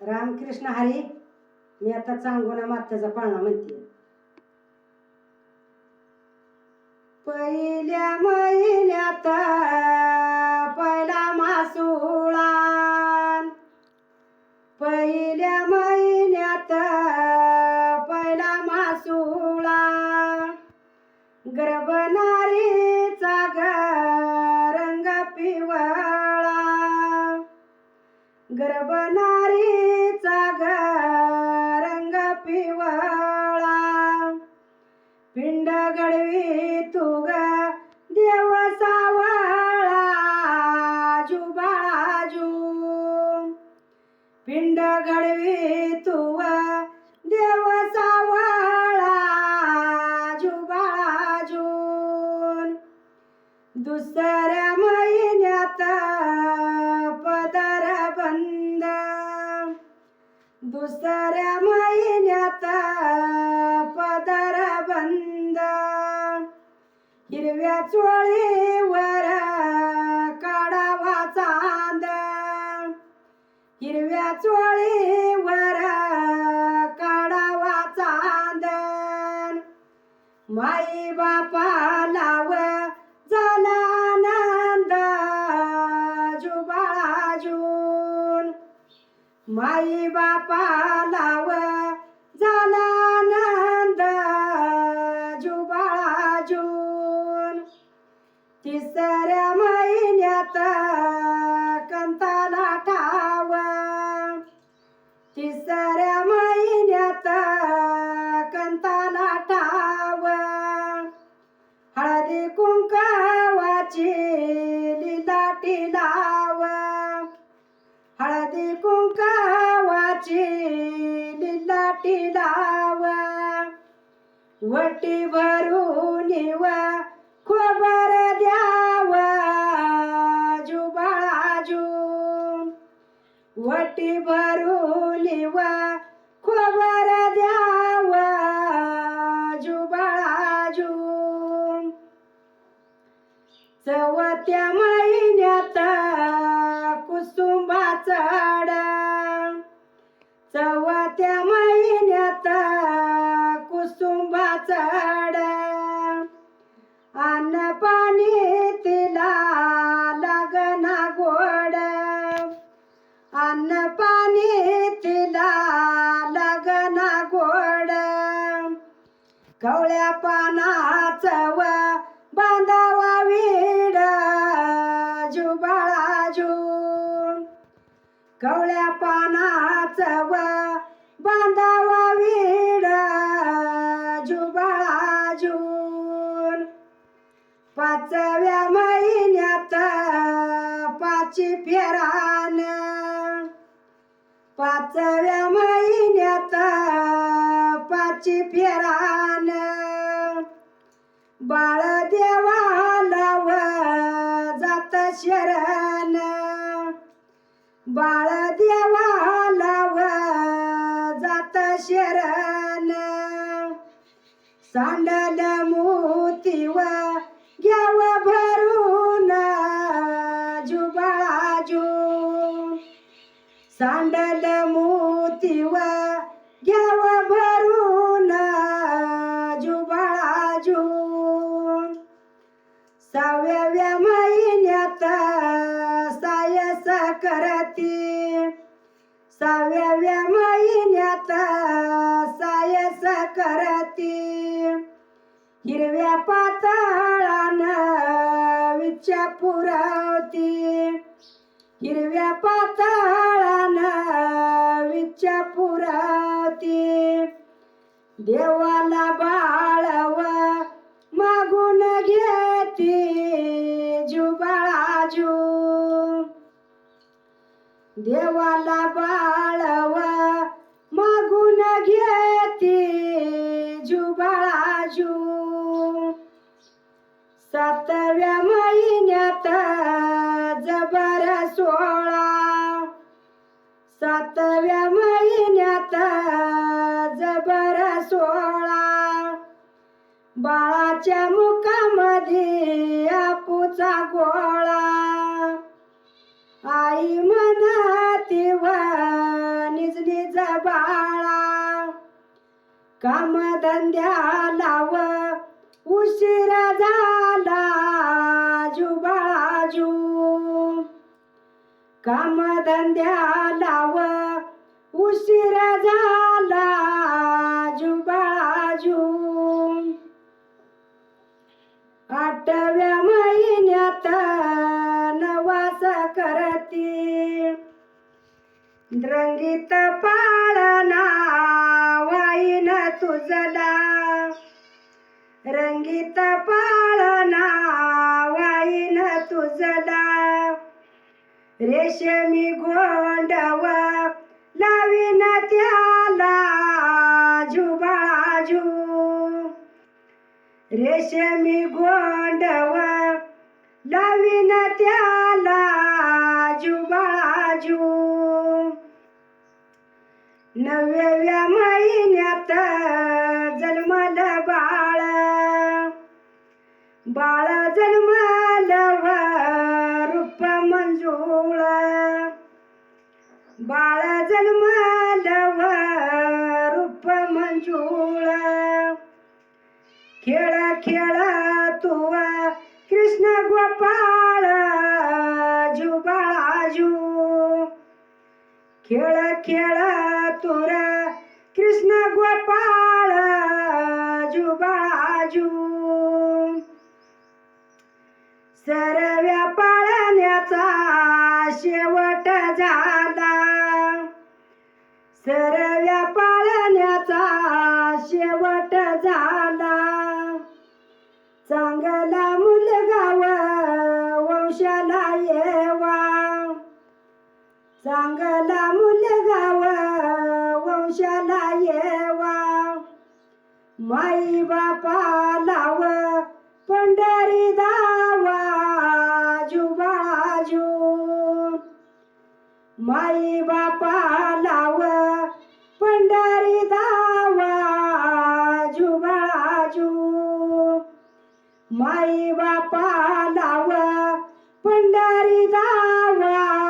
रामकृष्ण हरी. मी आता चांगोना मात्याचा पाळणा म्हणते. पहिल्या महिन्यात पहिला मासुळा, पहिल्या महिन्यात पहिला मासुळा, गर्भनारीचा रंग पिवळा, गर्भनारीचा रंग पिवळा, पिंड गडवी तू ग देव सावळा, जुबाळाजू, पिंड गडवी तू देव सावळा, जुबाळाजून. दुसऱ्या महिन्यात पदर बंद, दुसऱ्या महिन्यात पदर बंद, हिरव्या चोळीवर काढावा चांद, हिरव्या चोळीवर काढावा चांद, माई बापाला झाला आनंद, जुबाळाजून, माई बापाला झाला आनंद, जुबाळाजून. तिसऱ्या महिन्यात कंताला ठाव, तिसऱ्या महिन्यात कंताला ठाव, हळदी कुंकवाची लिलाटी लाव, हळदी कुंकवाची लिलाटी लाव, वटी भरून खोबर द्याव, जुबाळाजून, वटी भरून खोबर द्याव, जुबाळाजून. चौथ्या महिन्यात कुसुंबा चढ, चौथ्या महिन्यात कुसुंबा चढ, अन्न पाणी तिला लागना गोड, अन्न पाणी तिला लागना गोड, कवळ्या पानाचं बांधावा विड, जुबाळाजून, कवळ्या पानाचं बांधावा विड, जुबाळाजून. पाचव्या महिन्यात पाची फेरान, पाचव्या महिन्यात पाची फेरान, बाळ देवाला जात शरण, बाळ देवाला जात शरण, सांडल मोती घ्याव भरून, जुबाळाजून, सांडल मोती घ्याव भरून, जुबाळाजून. सहाव्या महिन्यात सायस करती, सहाव्या महिन्यात सायस करती, हिरव्या पातळान विच्या पुरवती, हिरव्या पातळान विच्या पुरवती, देवाला बाळव मागून घेती, जुबाळाजून, देवाला बाळव मागून घेती, जुबाळाजून. सातव्या महिन्यात जबर सोळा, सातव्या महिन्यात जबर सोळा, बाळाच्या मुखामध्ये आपूचा गोळा, आई म्हणती व निज काम धंद्याला व उशिरा झाला जुबाजू, काम धंद्याला व उशिरा झाला जुबाजू. 8व्या महिन्यात नवास करती, रंगीत पाळणा वाईन तुझला, रंगीत पाळणा वाईन तुझला. रेशमी गोंडव लावीन त्याला जुबाजू, रेशमी गोंडव लावीन त्याला जुबाजू. 9व्या महिन्यात जन्मल बाळ, बाळ जन्मल व रूप मंजूळ, बाळ जन्मल व रूप मंजूळ. खेळ खेळ तू कृष्ण गोपाळ जुबाजू, खेळ खेळ तुर कृष्ण गोपाळ जुबाजू. सर्व्या पाळण्याचा शेवट झाला, सर्व्या पाळण्याचा शेवट झाला. चांगला मुलगा वंशाला येवा, चांगला मुलगा वंशाला येवा. माई बापाला पंढरी दावा जुबाजू, माई बापाला पंढरी दावा जुबाजू, माई बापाला पंढरी दावा